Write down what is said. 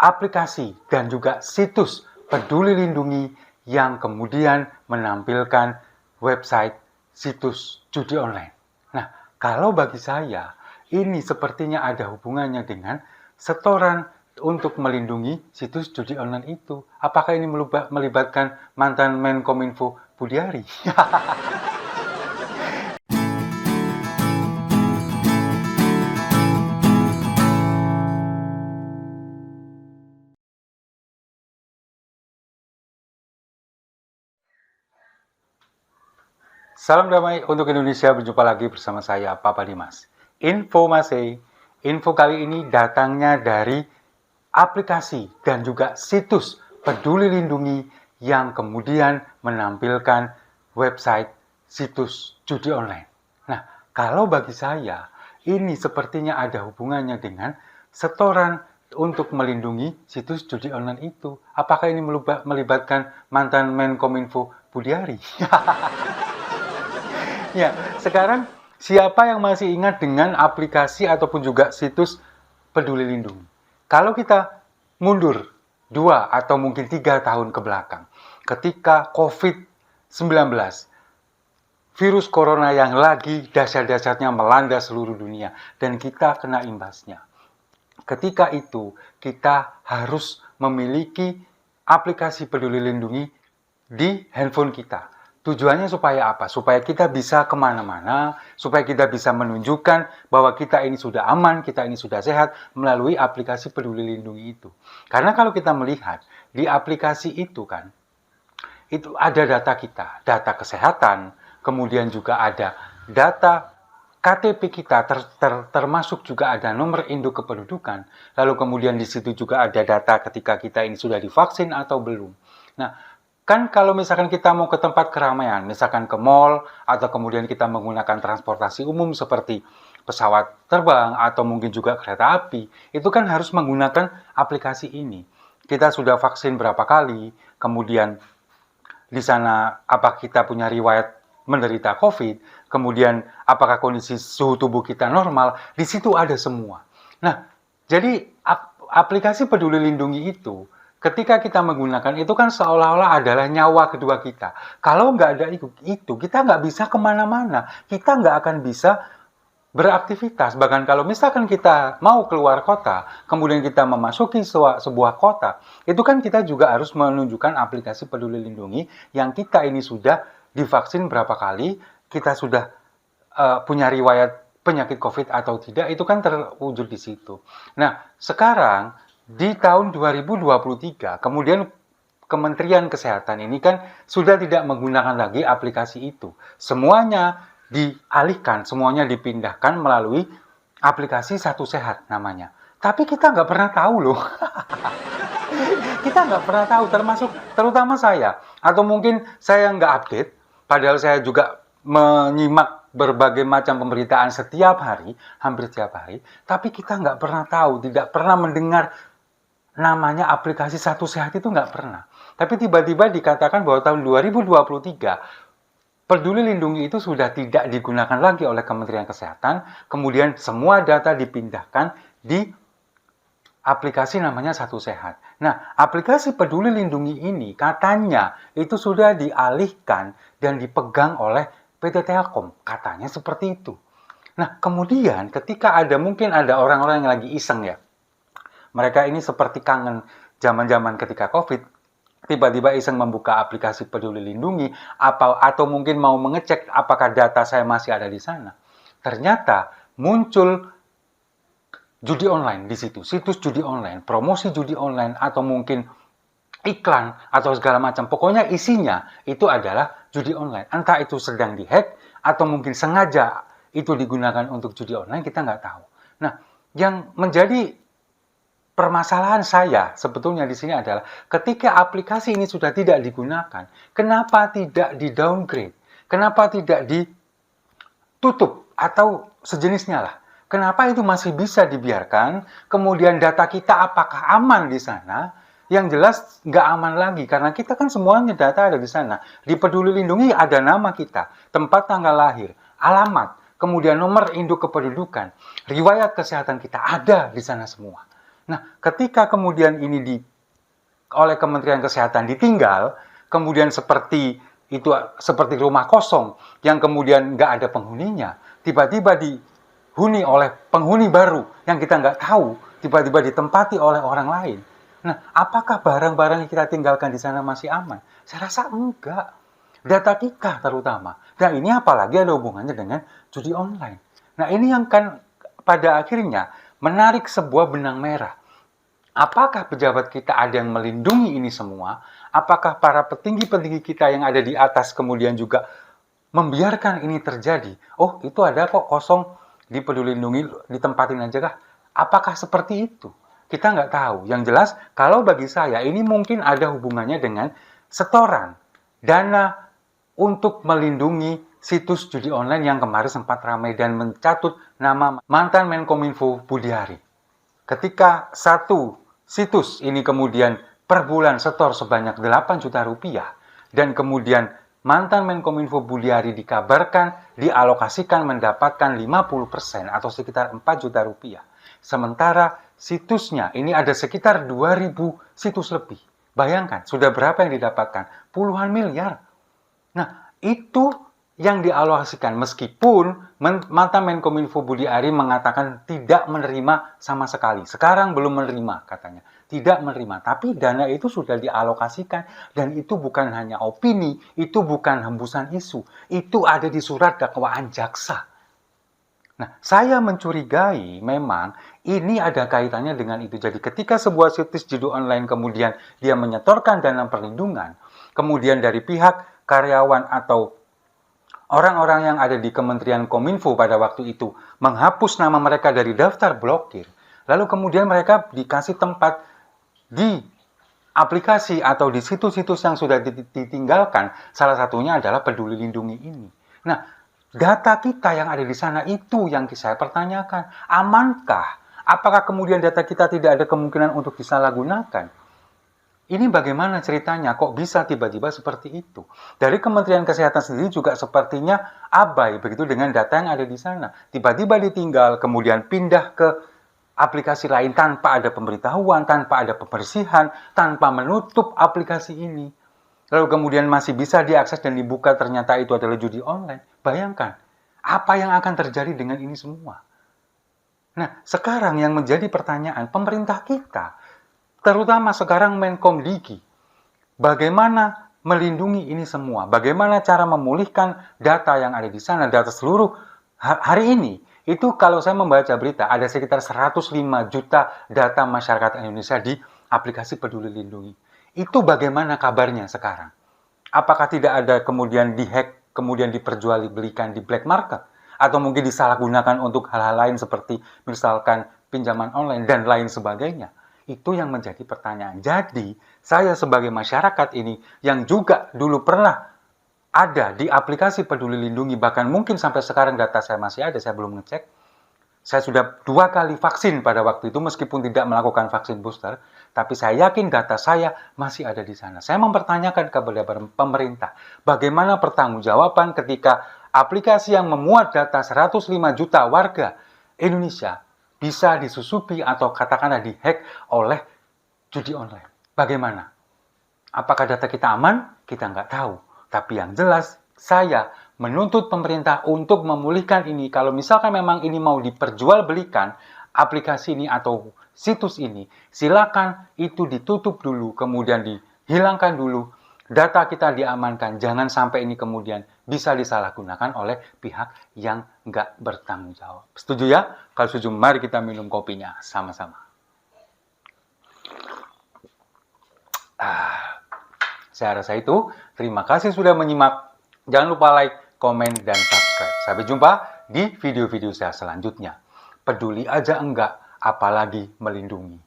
aplikasi dan juga situs Peduli Lindungi yang kemudian menampilkan website situs judi online. Nah, kalau bagi saya, ini sepertinya ada hubungannya dengan setoran untuk melindungi situs judi online itu. Apakah ini melibatkan mantan Menkominfo Budiari? Salam damai untuk Indonesia, berjumpa lagi bersama saya, Papa Dimas. Info kali ini datangnya dari aplikasi dan juga situs Peduli Lindungi yang kemudian menampilkan website situs judi online. Nah, kalau bagi saya, ini sepertinya ada hubungannya dengan setoran untuk melindungi situs judi online itu. Apakah ini melibatkan mantan Menkominfo Budiari? Ya, sekarang siapa yang masih ingat dengan aplikasi ataupun juga situs Peduli Lindungi? Kalau kita mundur 2 atau mungkin 3 tahun ke belakang, ketika COVID-19, virus corona yang lagi dahsyat-dahsyatnya melanda seluruh dunia, dan kita kena imbasnya. Ketika itu, kita harus memiliki aplikasi Peduli Lindungi di handphone kita. Tujuannya supaya apa? Supaya kita bisa kemana-mana, supaya kita bisa menunjukkan bahwa kita ini sudah aman, kita ini sudah sehat melalui aplikasi Peduli Lindungi itu. Karena kalau kita melihat di aplikasi itu kan, itu ada data kita, data kesehatan, kemudian juga ada data KTP kita, termasuk juga ada nomor induk kependudukan, lalu kemudian di situ juga ada data ketika kita ini sudah divaksin atau belum. Nah, kan kalau misalkan kita mau ke tempat keramaian, misalkan ke mall, atau kemudian kita menggunakan transportasi umum seperti pesawat terbang, atau mungkin juga kereta api, itu kan harus menggunakan aplikasi ini. Kita sudah vaksin berapa kali, kemudian di sana apa kita punya riwayat menderita COVID, kemudian apakah kondisi suhu tubuh kita normal, di situ ada semua. Nah, jadi aplikasi Peduli Lindungi itu, ketika kita menggunakan itu kan seolah-olah adalah nyawa kedua kita. Kalau nggak ada itu kita nggak bisa kemana-mana. Kita nggak akan bisa beraktivitas. Bahkan kalau misalkan kita mau keluar kota, kemudian kita memasuki sebuah kota, itu kan kita juga harus menunjukkan aplikasi Peduli Lindungi yang kita ini sudah divaksin berapa kali, kita sudah punya riwayat penyakit COVID atau tidak, itu kan terwujud di situ. Nah, sekarang di tahun 2023, kemudian Kementerian Kesehatan ini kan sudah tidak menggunakan lagi aplikasi itu. Semuanya dialihkan, semuanya dipindahkan melalui aplikasi Satu Sehat namanya. Tapi kita nggak pernah tahu loh. Kita nggak pernah tahu, terutama saya. Atau mungkin saya nggak update, padahal saya juga menyimak berbagai macam pemberitaan setiap hari, hampir setiap hari. Tapi kita nggak pernah tahu, tidak pernah mendengar namanya aplikasi Satu Sehat, itu nggak pernah. Tapi tiba-tiba dikatakan bahwa tahun 2023 Peduli Lindungi itu sudah tidak digunakan lagi oleh Kementerian Kesehatan, kemudian semua data dipindahkan di aplikasi namanya Satu Sehat. Nah, aplikasi Peduli Lindungi ini katanya itu sudah dialihkan dan dipegang oleh PT Telkom, katanya seperti itu. Nah, kemudian ketika mungkin ada orang-orang yang lagi iseng ya, mereka ini seperti kangen zaman-zaman ketika COVID, tiba-tiba iseng membuka aplikasi Peduli Lindungi, atau mungkin mau mengecek apakah data saya masih ada di sana. Ternyata muncul judi online di situ, situs judi online, promosi judi online, atau mungkin iklan, atau segala macam. Pokoknya isinya itu adalah judi online. Entah itu sedang dihack, atau mungkin sengaja itu digunakan untuk judi online, kita nggak tahu. Nah, yang menjadi permasalahan saya sebetulnya di sini adalah ketika aplikasi ini sudah tidak digunakan, kenapa tidak di-downgrade? Kenapa tidak ditutup atau sejenisnya lah? Kenapa itu masih bisa dibiarkan? Kemudian data kita apakah aman di sana? Yang jelas nggak aman lagi karena kita kan semuanya data ada di sana. Di Peduli Lindungi ada nama kita, tempat tanggal lahir, alamat, kemudian nomor induk kependudukan, riwayat kesehatan kita ada di sana semua. Nah, ketika kemudian ini oleh Kementerian Kesehatan ditinggal, kemudian seperti itu, seperti rumah kosong yang kemudian nggak ada penghuninya, tiba-tiba dihuni oleh penghuni baru yang kita nggak tahu, tiba-tiba ditempati oleh orang lain. Nah, apakah barang-barang yang kita tinggalkan di sana masih aman? Saya rasa enggak. Data kita terutama. Dan ini apalagi ada hubungannya dengan judi online. Nah, ini yang kan pada akhirnya menarik sebuah benang merah. Apakah pejabat kita ada yang melindungi ini semua? Apakah para petinggi-petinggi kita yang ada di atas kemudian juga membiarkan ini terjadi? Oh, itu ada kok kosong di Peduli Lindungi, ditempatin aja kah? Apakah seperti itu? Kita nggak tahu. Yang jelas, kalau bagi saya ini mungkin ada hubungannya dengan setoran dana untuk melindungi situs judi online yang kemarin sempat ramai dan mencatut nama mantan Menkominfo Budiari. Ketika satu situs ini kemudian per bulan setor sebanyak 8 juta rupiah dan kemudian mantan Menkominfo Budiari dikabarkan dialokasikan mendapatkan 50% atau sekitar 4 juta rupiah. Sementara situsnya ini ada sekitar 2.000 situs lebih. Bayangkan, sudah berapa yang didapatkan? Puluhan miliar. Nah, itu yang dialokasikan meskipun mantan Menkominfo Budiari mengatakan tidak menerima sama sekali. Sekarang belum menerima katanya. Tidak menerima, tapi dana itu sudah dialokasikan dan itu bukan hanya opini, itu bukan hembusan isu. Itu ada di surat dakwaan jaksa. Nah, saya mencurigai memang ini ada kaitannya dengan itu. Jadi ketika sebuah situs judi online kemudian dia menyetorkan dana perlindungan, kemudian dari pihak karyawan atau orang-orang yang ada di Kementerian Kominfo pada waktu itu menghapus nama mereka dari daftar blokir, lalu kemudian mereka dikasih tempat di aplikasi atau di situs-situs yang sudah ditinggalkan, salah satunya adalah Peduli Lindungi ini. Nah, data kita yang ada di sana itu yang saya pertanyakan, amankah? Apakah kemudian data kita tidak ada kemungkinan untuk disalahgunakan? Ini bagaimana ceritanya? Kok bisa tiba-tiba seperti itu? Dari Kementerian Kesehatan sendiri juga sepertinya abai begitu dengan data yang ada di sana. Tiba-tiba ditinggal, kemudian pindah ke aplikasi lain tanpa ada pemberitahuan, tanpa ada pembersihan, tanpa menutup aplikasi ini. Lalu kemudian masih bisa diakses dan dibuka, ternyata itu adalah judi online. Bayangkan, apa yang akan terjadi dengan ini semua? Nah, sekarang yang menjadi pertanyaan, pemerintah kita, terutama sekarang Menkomdiki, bagaimana melindungi ini semua? Bagaimana cara memulihkan data yang ada di sana, data seluruh hari ini? Itu kalau saya membaca berita, ada sekitar 105 juta data masyarakat Indonesia di aplikasi Peduli Lindungi. Itu bagaimana kabarnya sekarang? Apakah tidak ada kemudian dihack, kemudian diperjualbelikan di black market? Atau mungkin disalahgunakan untuk hal-hal lain seperti misalkan pinjaman online dan lain sebagainya? Itu yang menjadi pertanyaan. Jadi, saya sebagai masyarakat ini yang juga dulu pernah ada di aplikasi Peduli Lindungi, bahkan mungkin sampai sekarang data saya masih ada, saya belum ngecek. Saya sudah 2 kali vaksin pada waktu itu meskipun tidak melakukan vaksin booster, tapi saya yakin data saya masih ada di sana. Saya mempertanyakan kepada pemerintah, bagaimana pertanggungjawaban ketika aplikasi yang memuat data 105 juta warga Indonesia bisa disusupi atau katakanlah dihack oleh judi online. Bagaimana? Apakah data kita aman? Kita nggak tahu. Tapi yang jelas, saya menuntut pemerintah untuk memulihkan ini. Kalau misalkan memang ini mau diperjualbelikan, aplikasi ini atau situs ini, silakan itu ditutup dulu, kemudian dihilangkan dulu. Data kita diamankan, jangan sampai ini kemudian bisa disalahgunakan oleh pihak yang nggak bertanggung jawab. Setuju ya? Kalau setuju, mari kita minum kopinya sama-sama. Saya rasa itu. Terima kasih sudah menyimak. Jangan lupa like, komen, dan subscribe. Sampai jumpa di video-video saya selanjutnya. Peduli aja enggak, apalagi melindungi.